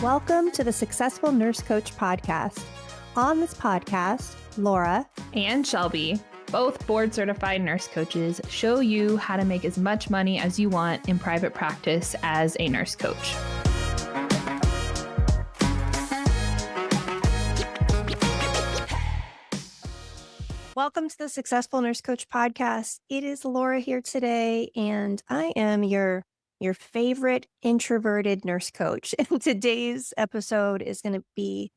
Welcome to the Successful Nurse Coach podcast. On this podcast, Laura and Shelby, both board-certified nurse coaches, show you how to make as much money as you want in private practice as a nurse coach. Welcome to the Successful Nurse Coach podcast. It is Laura here today, and I am your favorite introverted nurse coach. And today's episode is going to be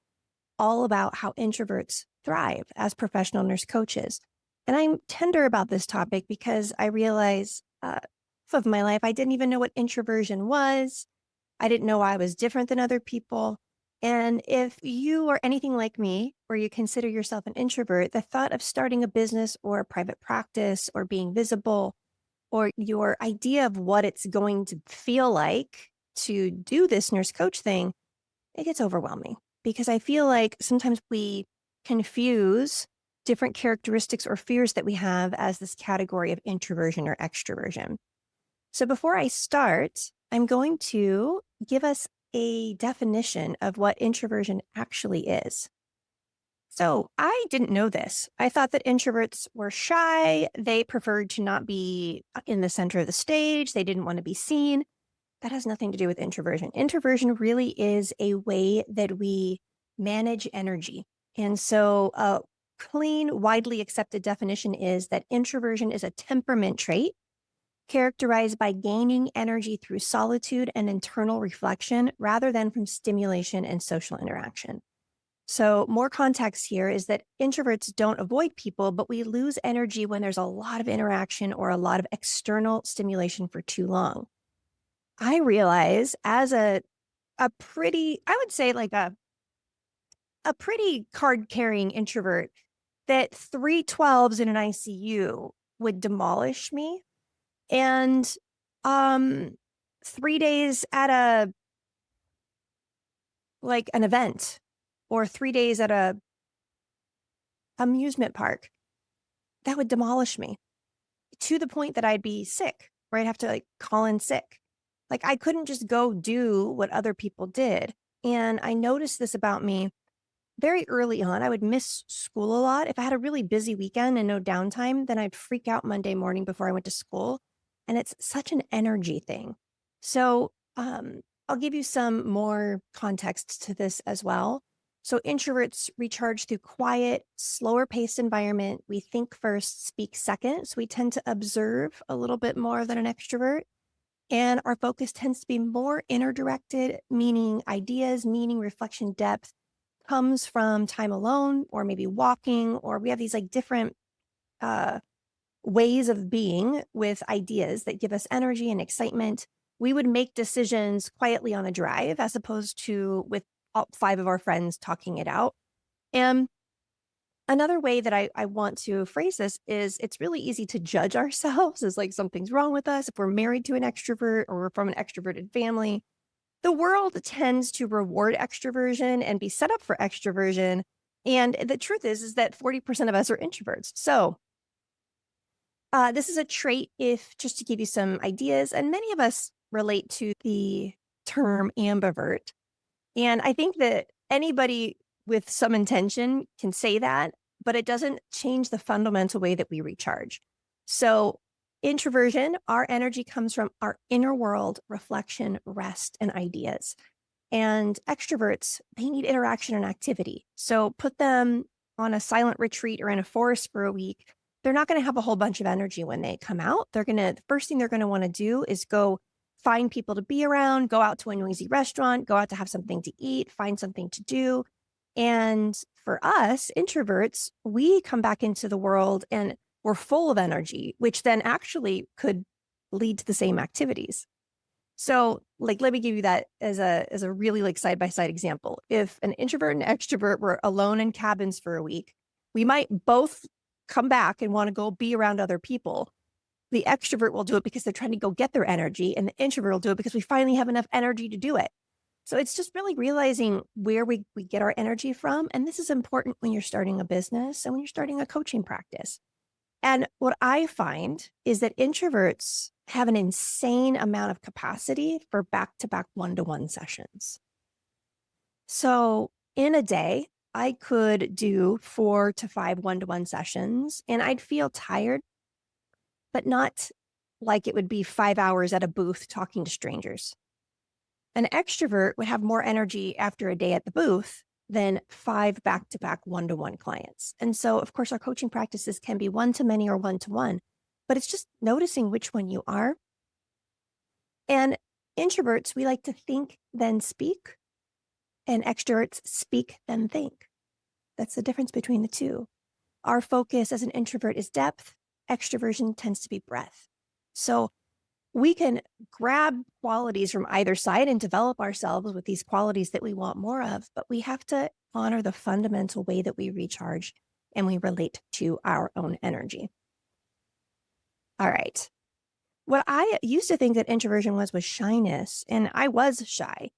all about how introverts thrive as professional nurse coaches. And I'm tender about this topic because I realize of my life, I didn't even know what introversion was. I didn't know I was different than other people. And if you are anything like me, or you consider yourself an introvert, the thought of starting a business or a private practice or being visible, or your idea of what it's going to feel like to do this nurse coach thing, it gets overwhelming because I feel like sometimes we confuse different characteristics or fears that we have as this category of introversion or extroversion. So before I start, I'm going to give us a definition of what introversion actually is. So I didn't know this. I thought that introverts were shy. They preferred to not be in the center of the stage. They didn't want to be seen. That has nothing to do with introversion. Introversion really is a way that we manage energy. And so a clean, widely accepted definition is that introversion is a temperament trait characterized by gaining energy through solitude and internal reflection rather than from stimulation and social interaction. So more context here is that introverts don't avoid people, but we lose energy when there's a lot of interaction or a lot of external stimulation for too long. I realize as a pretty, I would say like a pretty card-carrying introvert that 312s in an ICU would demolish me. And 3 days at an event or 3 days at a amusement park, that would demolish me to the point that I'd be sick, or I'd have to call in sick. I couldn't just go do what other people did. And I noticed this about me very early on. I would miss school a lot. If I had a really busy weekend and no downtime, then I'd freak out Monday morning before I went to school. And it's such an energy thing. So I'll give you some more context to this as well. So introverts recharge through quiet, slower paced environment. We think first, speak second. So we tend to observe a little bit more than an extrovert. And our focus tends to be more inner directed, meaning ideas, meaning reflection depth comes from time alone or maybe walking, or we have these different ways of being with ideas that give us energy and excitement. We would make decisions quietly on a drive as opposed to with all 5 of our friends talking it out. And another way that I want to phrase this is it's really easy to judge ourselves as something's wrong with us. If we're married to an extrovert or we're from an extroverted family, the world tends to reward extroversion and be set up for extroversion. And the truth is that 40% of us are introverts. So this is a trait, if just to give you some ideas, and many of us relate to the term ambivert. And I think that anybody with some intention can say that, but it doesn't change the fundamental way that we recharge. So introversion, our energy comes from our inner world, reflection, rest, and ideas. And extroverts, they need interaction and activity. So put them on a silent retreat or in a forest for a week. They're not going to have a whole bunch of energy when they come out. The first thing they're going to want to do is go find people to be around, go out to a noisy restaurant, go out to have something to eat, find something to do. And for us, introverts, we come back into the world and we're full of energy, which then actually could lead to the same activities. So let me give you that as a really side-by-side example. If an introvert and extrovert were alone in cabins for a week, we might both come back and want to go be around other people. The extrovert will do it because they're trying to go get their energy, and the introvert will do it because we finally have enough energy to do it. So it's just really realizing where we get our energy from. And this is important when you're starting a business and when you're starting a coaching practice. And what I find is that introverts have an insane amount of capacity for back-to-back one-to-one sessions. So in a day, I could do 4 to 5 one-to-one sessions and I'd feel tired, but not like it would be 5 hours at a booth talking to strangers. An extrovert would have more energy after a day at the booth than 5 back-to-back one-to-one clients. And so, of course, our coaching practices can be one-to-many or one-to-one, but it's just noticing which one you are. And introverts, we like to think, then speak, and extroverts speak, then think. That's the difference between the two. Our focus as an introvert is depth. Extroversion tends to be breadth. So we can grab qualities from either side and develop ourselves with these qualities that we want more of, but we have to honor the fundamental way that we recharge and we relate to our own energy. All right. What I used to think that introversion was shyness, and I was shy,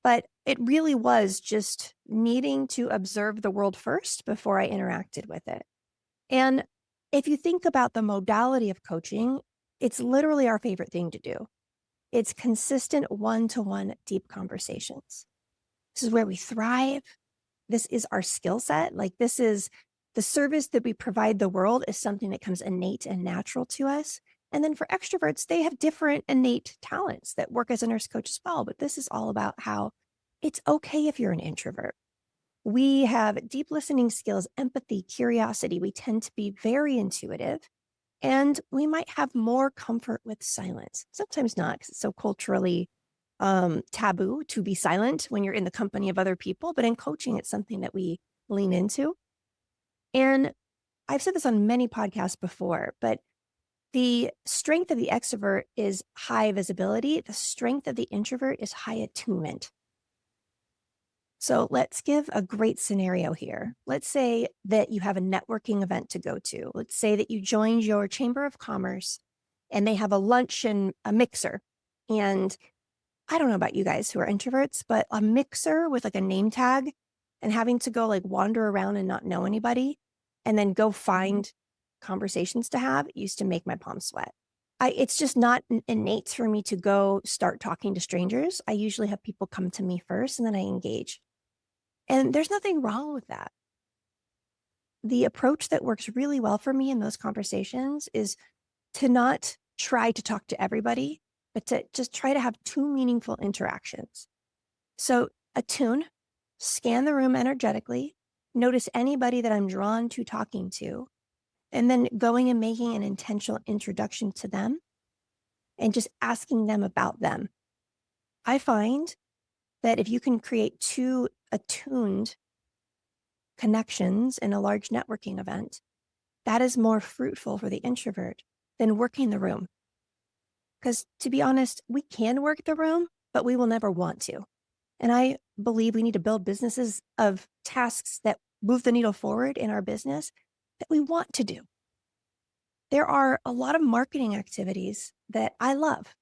but it really was just needing to observe the world first before I interacted with it. And if you think about the modality of coaching, it's literally our favorite thing to do. It's consistent one-to-one deep conversations. This is where we thrive. This is our skill set. Like, this is the service that we provide the world is something that comes innate and natural to us. And then for extroverts, they have different innate talents that work as a nurse coach as well. But this is all about how it's okay if you're an introvert. We have deep listening skills, empathy, curiosity. We tend to be very intuitive. And we might have more comfort with silence. Sometimes not, because it's so culturally taboo to be silent when you're in the company of other people. But in coaching, it's something that we lean into. And I've said this on many podcasts before, but the strength of the extrovert is high visibility. The strength of the introvert is high attunement. So let's give a great scenario here. Let's say that you have a networking event to go to. Let's say that you joined your chamber of commerce and they have a lunch and a mixer. And I don't know about you guys who are introverts, but a mixer with like a name tag and having to go like wander around and not know anybody and then go find conversations to have used to make my palms sweat. It's just not innate for me to go start talking to strangers. I usually have people come to me first and then I engage. And there's nothing wrong with that. The approach that works really well for me in those conversations is to not try to talk to everybody, but to just try to have two meaningful interactions. So attune, scan the room energetically, notice anybody that I'm drawn to talking to, and then going and making an intentional introduction to them and just asking them about them. I find that if you can create two attuned connections in a large networking event, that is more fruitful for the introvert than working the room. Because to be honest, we can work the room, but we will never want to. And I believe we need to build businesses of tasks that move the needle forward in our business that we want to do. There are a lot of marketing activities that I love,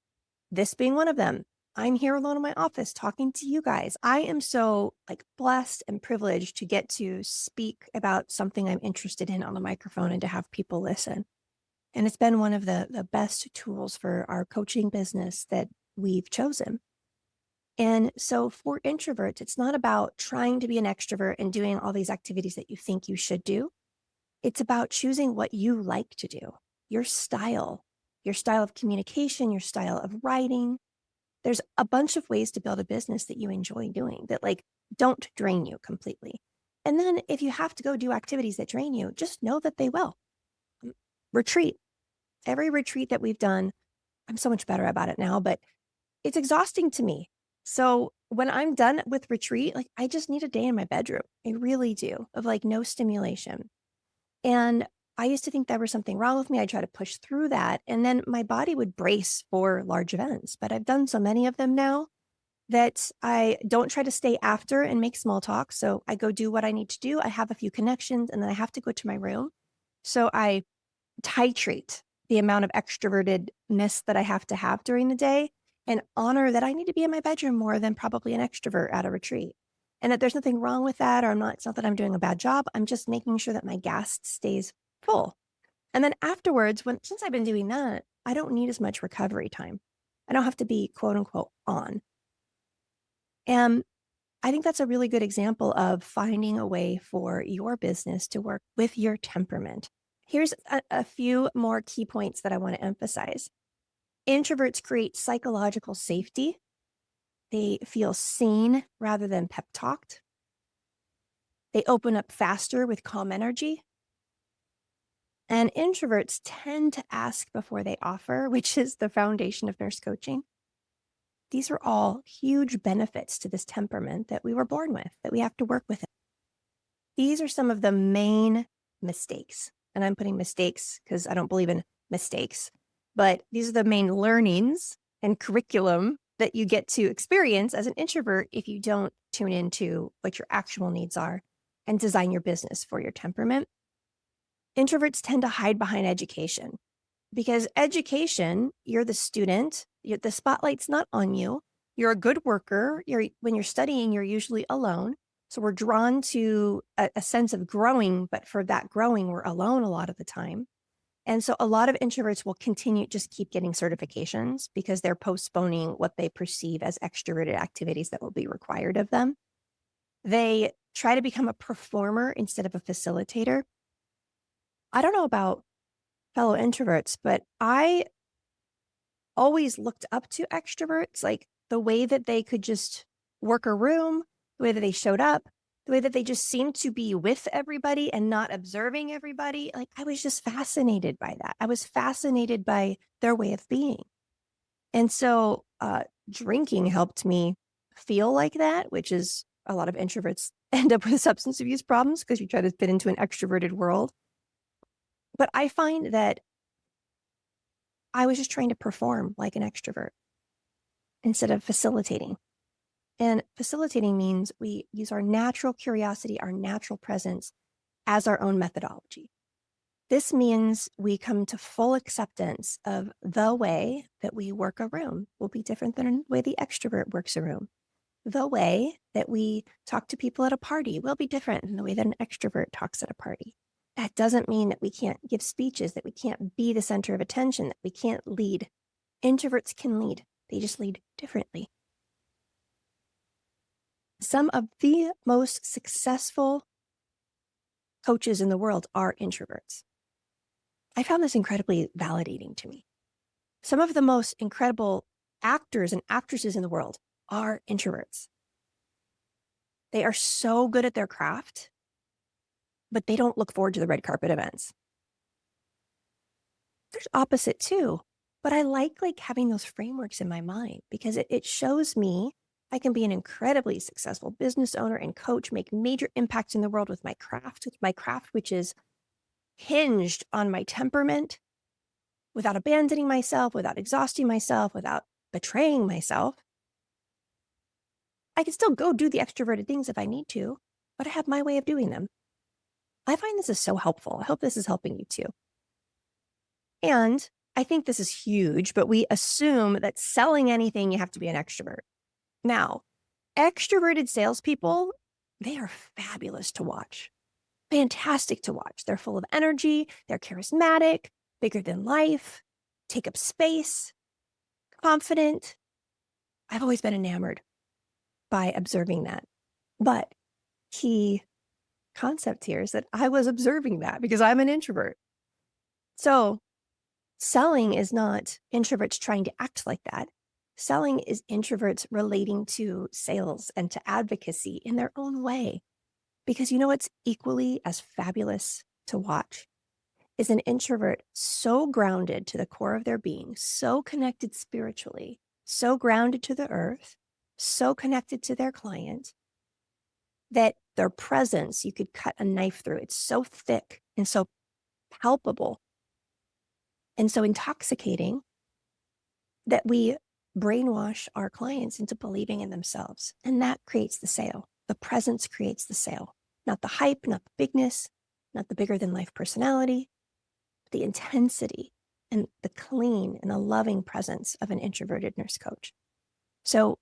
this being one of them. I'm here alone in my office talking to you guys. I am so blessed and privileged to get to speak about something I'm interested in on the microphone and to have people listen. And it's been one of the best tools for our coaching business that we've chosen. And so for introverts, it's not about trying to be an extrovert and doing all these activities that you think you should do. It's about choosing what you like to do, your style of communication, your style of writing. There's a bunch of ways to build a business that you enjoy doing that don't drain you completely. And then if you have to go do activities that drain you, just know that they will. Retreat. Every retreat that we've done, I'm so much better about it now, but it's exhausting to me. So when I'm done with retreat, I just need a day in my bedroom. I really do, of no stimulation. And I used to think there was something wrong with me. I try to push through that. And then my body would brace for large events. But I've done so many of them now that I don't try to stay after and make small talk. So I go do what I need to do. I have a few connections and then I have to go to my room. So I titrate the amount of extrovertedness that I have to have during the day and honor that I need to be in my bedroom more than probably an extrovert at a retreat. And that there's nothing wrong with that, or it's not that I'm doing a bad job. I'm just making sure that my gas stays full. And then afterwards, since I've been doing that, I don't need as much recovery time. I don't have to be quote unquote on. And I think that's a really good example of finding a way for your business to work with your temperament. Here's a few more key points that I want to emphasize. Introverts create psychological safety. They feel seen rather than pep talked. They open up faster with calm energy. And introverts tend to ask before they offer, which is the foundation of nurse coaching. These are all huge benefits to this temperament that we were born with, that we have to work with. These are some of the main mistakes. And I'm putting mistakes because I don't believe in mistakes, but these are the main learnings and curriculum that you get to experience as an introvert if you don't tune into what your actual needs are and design your business for your temperament. Introverts tend to hide behind education because education, you're the student, the spotlight's not on you. You're a good worker. When you're studying, you're usually alone. So we're drawn to a sense of growing, but for that growing, we're alone a lot of the time. And so a lot of introverts will just keep getting certifications because they're postponing what they perceive as extroverted activities that will be required of them. They try to become a performer instead of a facilitator. I don't know about fellow introverts, but I always looked up to extroverts, like the way that they could just work a room, the way that they showed up, the way that they just seemed to be with everybody and not observing everybody. Like I was just fascinated by that. I was fascinated by their way of being. And so drinking helped me feel like that, which is a lot of introverts end up with substance abuse problems because you try to fit into an extroverted world. But I find that I was just trying to perform like an extrovert instead of facilitating. And facilitating means we use our natural curiosity, our natural presence as our own methodology. This means we come to full acceptance of the way that we work a room will be different than the way the extrovert works a room. The way that we talk to people at a party will be different than the way that an extrovert talks at a party. That doesn't mean that we can't give speeches, that we can't be the center of attention, that we can't lead. Introverts can lead. They just lead differently. Some of the most successful coaches in the world are introverts. I found this incredibly validating to me. Some of the most incredible actors and actresses in the world are introverts. They are so good at their craft, but they don't look forward to the red carpet events. There's opposite too, but I like having those frameworks in my mind because it shows me I can be an incredibly successful business owner and coach, make major impacts in the world with my craft, which is hinged on my temperament without abandoning myself, without exhausting myself, without betraying myself. I can still go do the extroverted things if I need to, but I have my way of doing them. I find this is so helpful. I hope this is helping you too. And I think this is huge, but we assume that selling anything, you have to be an extrovert. Now, extroverted salespeople, they are fabulous to watch. Fantastic to watch. They're full of energy. They're charismatic, bigger than life, take up space, confident. I've always been enamored by observing that. But key concept here is that I was observing that because I'm an introvert. So selling is not introverts trying to act like that. Selling is introverts relating to sales and to advocacy in their own way. Because you know what's equally as fabulous to watch is an introvert so grounded to the core of their being, so connected spiritually, so grounded to the earth, so connected to their client that their presence, you could cut a knife through. It's so thick and so palpable and so intoxicating that we brainwash our clients into believing in themselves. And that creates the sale. The presence creates the sale, not the hype, not the bigness, not the bigger than life personality, the intensity and the clean and the loving presence of an introverted nurse coach. So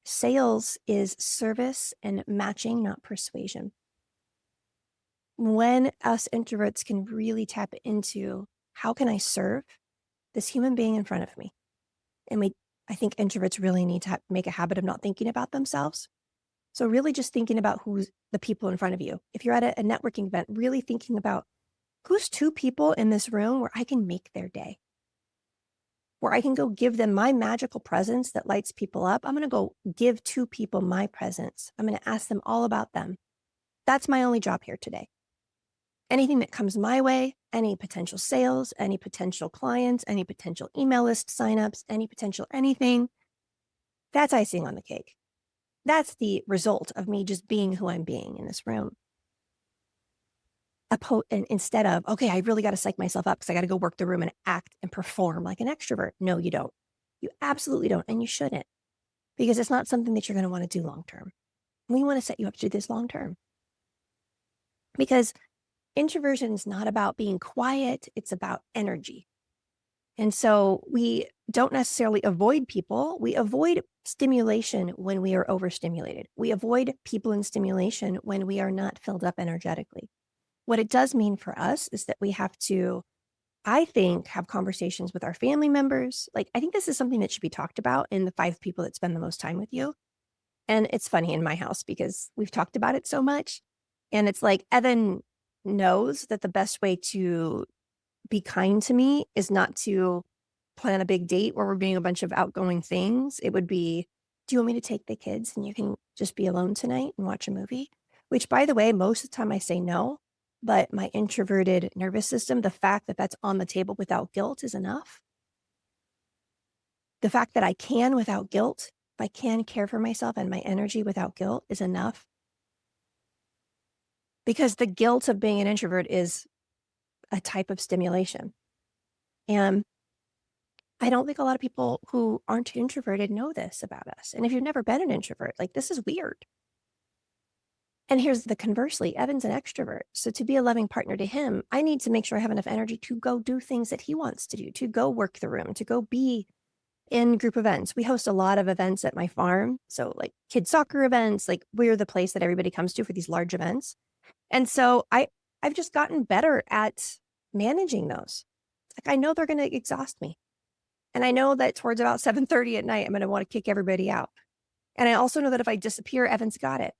sales is service and matching, not persuasion. When us introverts can really tap into how can I serve this human being in front of me? And I think introverts really need to make a habit of not thinking about themselves. So really just thinking about who's the people in front of you. If you're at a networking event, really thinking about who's two people in this room where I can make their day, where I can go give them my magical presence that lights people up. I'm going to go give two people my presence. I'm going to ask them all about them. That's my only job here today. Anything that comes my way, any potential sales, any potential clients, any potential email list signups, any potential anything, that's icing on the cake. That's the result of me just being who I'm being in this room. And instead of, okay, I really got to psych myself up because I got to go work the room and act and perform like an extrovert. No, you don't. You absolutely don't. And you shouldn't, because it's not something that you're going to want to do long term. We want to set you up to do this long term, because introversion is not about being quiet. It's about energy. And so we don't necessarily avoid people. We avoid stimulation when we are overstimulated. We avoid people and stimulation when we are not filled up energetically. What it does mean for us is that we have to, I think, have conversations with our family members. Like, I think this is something that should be talked about in the 5 people that spend the most time with you. And it's funny in my house because we've talked about it so much. And it's like, Evan knows that the best way to be kind to me is not to plan a big date where we're doing a bunch of outgoing things. It would be, do you want me to take the kids and you can just be alone tonight and watch a movie? Which, by the way, most of the time I say no, but my introverted nervous system, the fact that that's on the table without guilt is enough. The fact that I can without guilt, if I can care for myself and my energy without guilt is enough. Because the guilt of being an introvert is a type of stimulation. And I don't think a lot of people who aren't introverted know this about us. And if you've never been an introvert, like, this is weird. And here's the conversely, Evan's an extrovert. So to be a loving partner to him, I need to make sure I have enough energy to go do things that he wants to do, to go work the room, to go be in group events. We host a lot of events at my farm. So like kids soccer events, like we're the place that everybody comes to for these large events. And so I've just gotten better at managing those. Like, I know they're going to exhaust me. And I know that towards about 7:30 at night, I'm going to want to kick everybody out. And I also know that if I disappear, Evan's got it.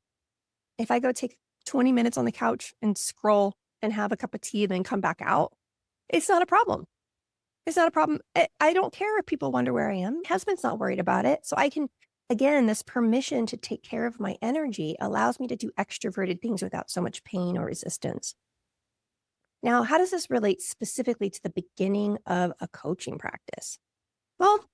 If I go take 20 minutes on the couch and scroll and have a cup of tea and then come back out, it's not a problem. It's not a problem. I don't care if people wonder where I am. My husband's not worried about it. So I can, again, this permission to take care of my energy allows me to do extroverted things without so much pain or resistance. Now, how does this relate specifically to the beginning of a coaching practice? Well,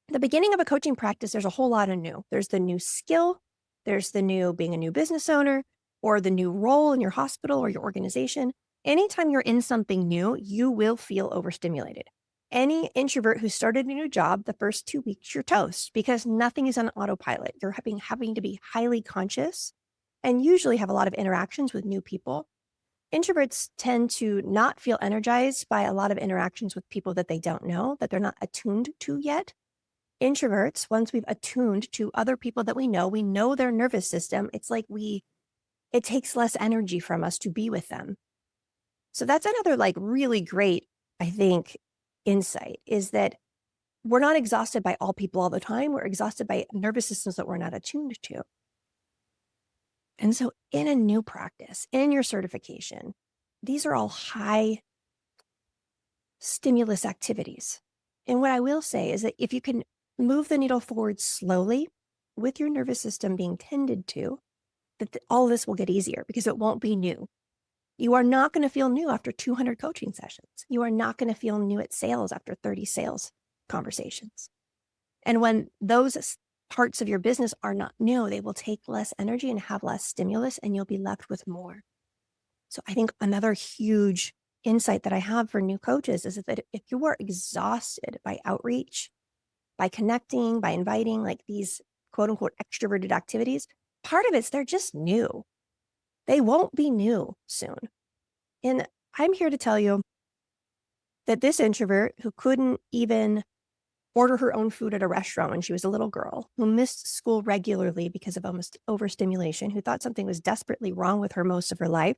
the beginning of a coaching practice, there's a whole lot of new. There's the new skill, there's the new being a new business owner, or the new role in your hospital or your organization. Anytime you're in something new, you will feel overstimulated. Any introvert who started a new job, the first 2 weeks, you're toast because nothing is on autopilot. You're having to be highly conscious and usually have a lot of interactions with new people. Introverts tend to not feel energized by a lot of interactions with people that they don't know, that they're not attuned to yet. Introverts, once we've attuned to other people that we know their nervous system, it's like it takes less energy from us to be with them. So that's another like really great, I think, insight is that we're not exhausted by all people all the time. We're exhausted by nervous systems that we're not attuned to. And so in a new practice, in your certification, these are all high stimulus activities. And what I will say is that if you can move the needle forward slowly with your nervous system being tended to, that all this will get easier because it won't be new. You are not going to feel new after 200 coaching sessions. You are not going to feel new at sales after 30 sales conversations. And when those parts of your business are not new, they will take less energy and have less stimulus, and you'll be left with more. So I think another huge insight that I have for new coaches is that if you are exhausted by outreach, by connecting, by inviting like these quote unquote extroverted activities, part of it's they're just new. They won't be new soon. And I'm here to tell you that this introvert who couldn't even order her own food at a restaurant when she was a little girl, who missed school regularly because of almost overstimulation, who thought something was desperately wrong with her most of her life,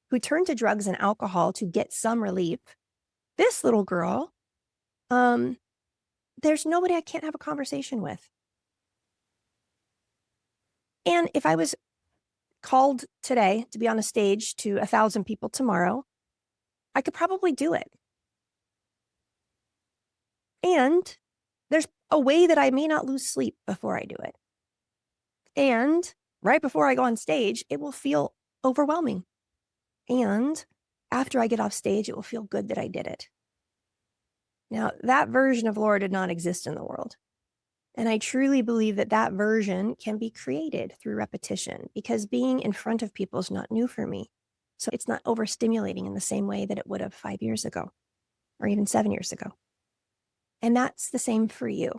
who turned to drugs and alcohol to get some relief. This little girl, there's nobody I can't have a conversation with. And if I was called today to be on a stage to 1,000 people tomorrow, I could probably do it. And there's a way that I may not lose sleep before I do it. And right before I go on stage, it will feel overwhelming. And after I get off stage, it will feel good that I did it. Now, that version of Laura did not exist in the world. And I truly believe that that version can be created through repetition because being in front of people is not new for me. So it's not overstimulating in the same way that it would have 5 years ago or even 7 years ago. And that's the same for you.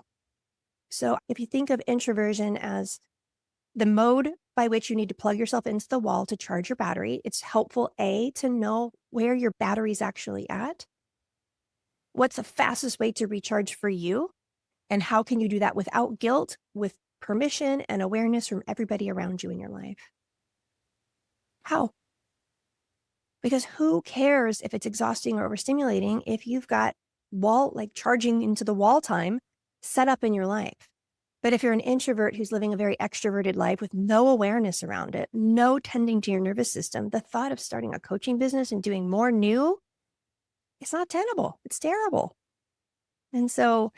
So if you think of introversion as the mode by which you need to plug yourself into the wall to charge your battery, it's helpful, A, to know where your battery's actually at. What's the fastest way to recharge for you? And how can you do that without guilt, with permission and awareness from everybody around you in your life? How? Because who cares if it's exhausting or overstimulating if you've got charging into the wall time set up in your life? But if you're an introvert who's living a very extroverted life with no awareness around it, no tending to your nervous system, the thought of starting a coaching business and doing more new, it's not tenable. It's terrible. And so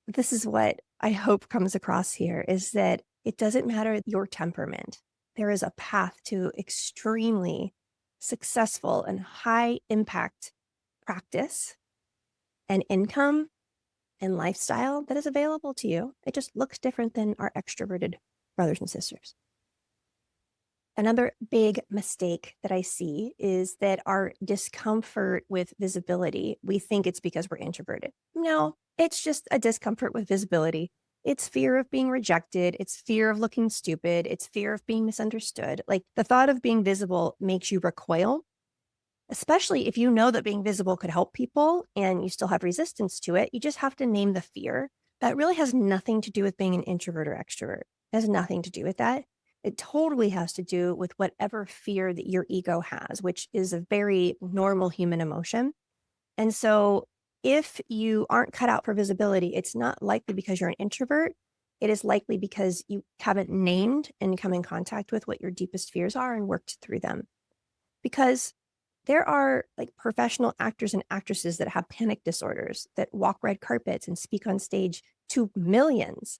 this is what I hope comes across here is that it doesn't matter your temperament. There is a path to extremely successful and high impact practice and income and lifestyle that is available to you. It just looks different than our extroverted brothers and sisters. Another big mistake that I see is that our discomfort with visibility, we think it's because we're introverted. No, it's just a discomfort with visibility. It's fear of being rejected. It's fear of looking stupid. It's fear of being misunderstood. Like the thought of being visible makes you recoil, especially if you know that being visible could help people and you still have resistance to it. You just have to name the fear. That really has nothing to do with being an introvert or extrovert. It has nothing to do with that. It totally has to do with whatever fear that your ego has, which is a very normal human emotion. And so if you aren't cut out for visibility, it's not likely because you're an introvert. It is likely because you haven't named and come in contact with what your deepest fears are and worked through them. Because there are like professional actors and actresses that have panic disorders that walk red carpets and speak on stage to millions.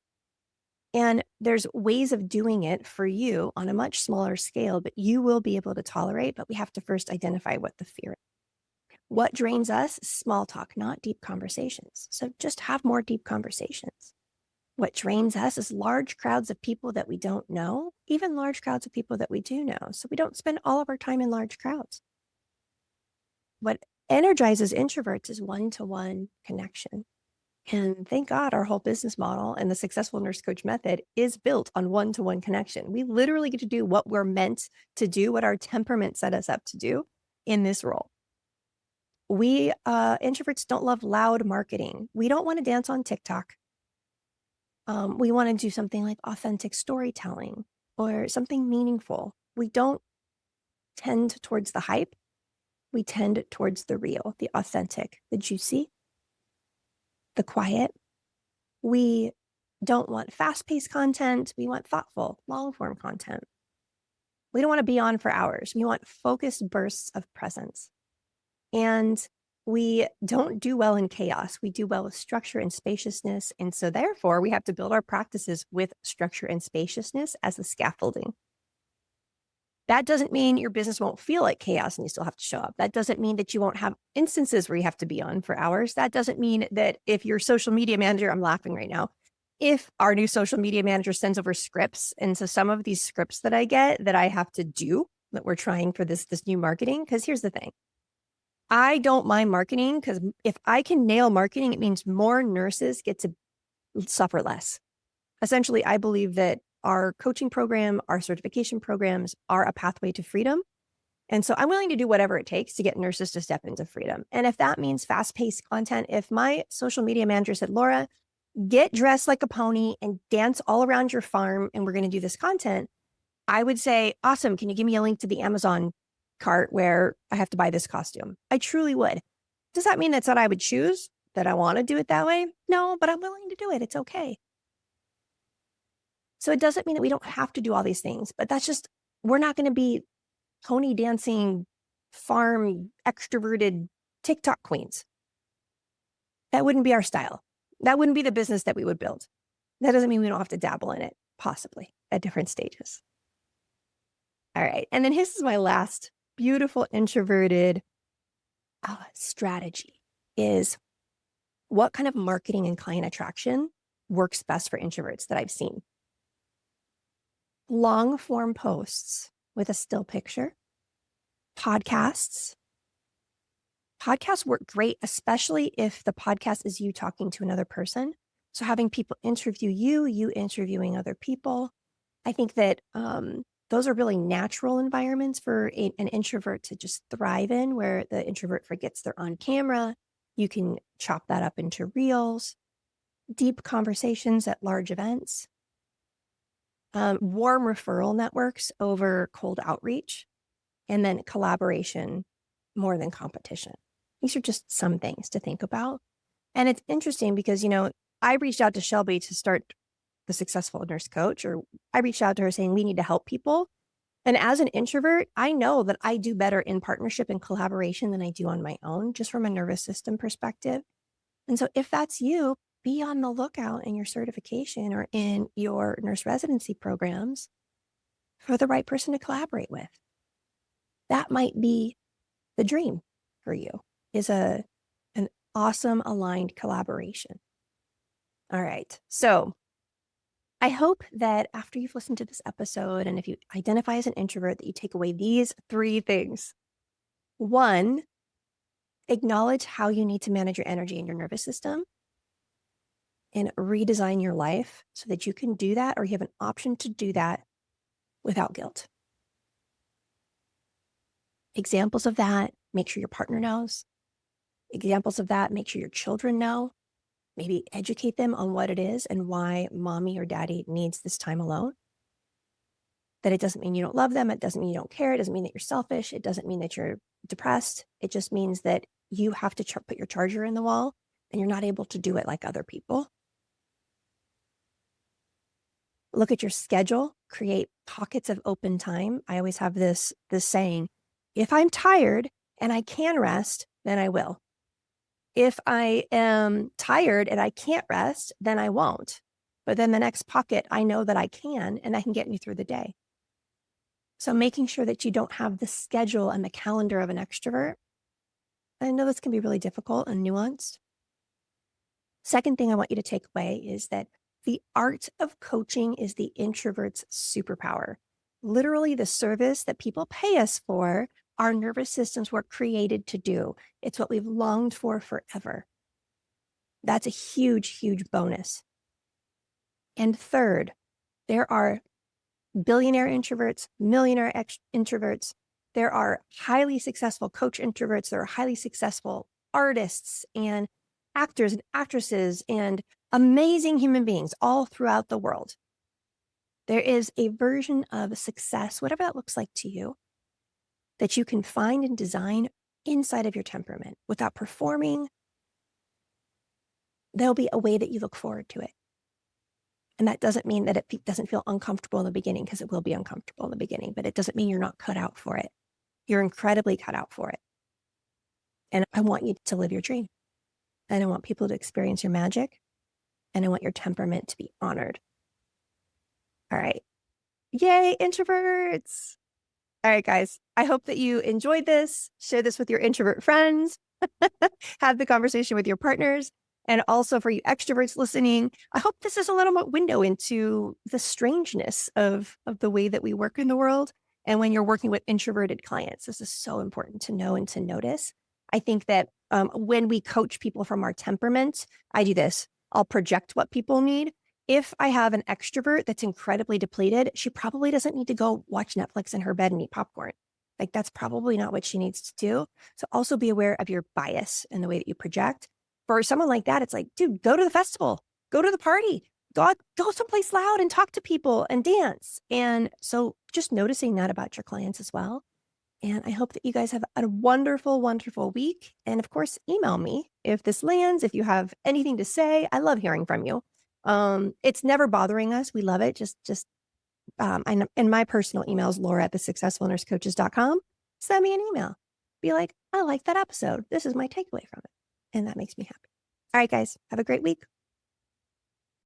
And there's ways of doing it for you on a much smaller scale, but you will be able to tolerate, but we have to first identify what the fear is. What drains us is small talk, not deep conversations. So just have more deep conversations. What drains us is large crowds of people that we don't know, even large crowds of people that we do know. So we don't spend all of our time in large crowds. What energizes introverts is one-to-one connection. And thank God our whole business model and the successful nurse coach method is built on one-to-one connection. We literally get to do what we're meant to do, what our temperament set us up to do in this role. We introverts don't love loud marketing. We don't want to dance on TikTok. We want to do something like authentic storytelling or something meaningful. We don't tend towards the hype. We tend towards the real, the authentic, the juicy, the quiet. We don't want fast-paced content. We want thoughtful, long-form content. We don't want to be on for hours. We want focused bursts of presence. And we don't do well in chaos. We do well with structure and spaciousness. And so therefore, we have to build our practices with structure and spaciousness as the scaffolding. That doesn't mean your business won't feel like chaos and you still have to show up. That doesn't mean that you won't have instances where you have to be on for hours. That doesn't mean that if your social media manager, I'm laughing right now, if our new social media manager sends over scripts, and so some of these scripts that I get that I have to do, that we're trying for this new marketing, because here's the thing. I don't mind marketing because if I can nail marketing, it means more nurses get to suffer less. Essentially, I believe that our coaching program, our certification programs are a pathway to freedom. And so I'm willing to do whatever it takes to get nurses to step into freedom. And if that means fast-paced content, if my social media manager said, Laura, get dressed like a pony and dance all around your farm, and we're going to do this content, I would say, awesome. Can you give me a link to the Amazon cart where I have to buy this costume? I truly would. Does that mean that's what I would choose? That I want to do it that way? No, but I'm willing to do it. It's okay. So it doesn't mean that we don't have to do all these things, but we're not going to be pony dancing, farm, extroverted TikTok queens. That wouldn't be our style. That wouldn't be the business that we would build. That doesn't mean we don't have to dabble in it, possibly at different stages. All right. And then this is my last beautiful introverted strategy is what kind of marketing and client attraction works best for introverts that I've seen. Long form posts with a still picture, podcasts. Podcasts work great, especially if the podcast is you talking to another person. So having people interview you, you interviewing other people. I think that those are really natural environments for an introvert to just thrive in, where the introvert forgets they're on camera. You can chop that up into reels, deep conversations at large events, warm referral networks over cold outreach, and then collaboration more than competition. These are just some things to think about. And it's interesting because, I reached out to Shelby to start the Successful Nurse Coach, or I reached out to her saying we need to help people. And as an introvert, I know that I do better in partnership and collaboration than I do on my own, just from a nervous system perspective. And so if that's you, be on the lookout in your certification or in your nurse residency programs for the right person to collaborate with. That might be the dream for you, is an awesome aligned collaboration. All right. So I hope that after you've listened to this episode, and if you identify as an introvert, that you take away these 3 things. 1, acknowledge how you need to manage your energy and your nervous system and redesign your life so that you can do that, or you have an option to do that without guilt. Examples of that, make sure your partner knows. Examples of that, make sure your children know. Maybe educate them on what it is and why mommy or daddy needs this time alone. That it doesn't mean you don't love them. It doesn't mean you don't care. It doesn't mean that you're selfish. It doesn't mean that you're depressed. It just means that you have to put your charger in the wall and you're not able to do it like other people. Look at your schedule, create pockets of open time. I always have this saying, if I'm tired and I can rest, then I will. If I am tired and I can't rest, then I won't. But then the next pocket, I know that I can, and that can get me through the day. So making sure that you don't have the schedule and the calendar of an extrovert. I know this can be really difficult and nuanced. Second thing I want you to take away is that the art of coaching is the introvert's superpower. Literally the service that people pay us for, our nervous systems were created to do. It's what we've longed for forever. That's a huge, huge bonus. And third, there are billionaire introverts, millionaire introverts. There are highly successful coach introverts. There are highly successful artists and actors and actresses and amazing human beings all throughout the world. There is a version of success, whatever that looks like to you, that you can find and design inside of your temperament without performing. There'll be a way that you look forward to it. And that doesn't mean that it doesn't feel uncomfortable in the beginning, because it will be uncomfortable in the beginning, but it doesn't mean you're not cut out for it. You're incredibly cut out for it. And I want you to live your dream. And I want people to experience your magic. And I want your temperament to be honored. All right. Yay, introverts. All right, guys. I hope that you enjoyed this. Share this with your introvert friends. Have the conversation with your partners. And also for you extroverts listening, I hope this is a little more window into the strangeness of the way that we work in the world. And when you're working with introverted clients, this is so important to know and to notice. I think that when we coach people from our temperament, I do this. I'll project what people need. If I have an extrovert that's incredibly depleted, she probably doesn't need to go watch Netflix in her bed and eat popcorn. Like, that's probably not what she needs to do. So also be aware of your bias in the way that you project. For someone like that, it's like, dude, go to the festival, go to the party, go someplace loud and talk to people and dance. And so just noticing that about your clients as well. And I hope that you guys have a wonderful, wonderful week. And of course, email me if this lands, if you have anything to say. I love hearing from you. It's never bothering us. We love it. And my personal email is Laura at thesuccessfulnursecoaches.com. Send me an email. Be like, I like that episode. This is my takeaway from it. And that makes me happy. All right, guys, have a great week.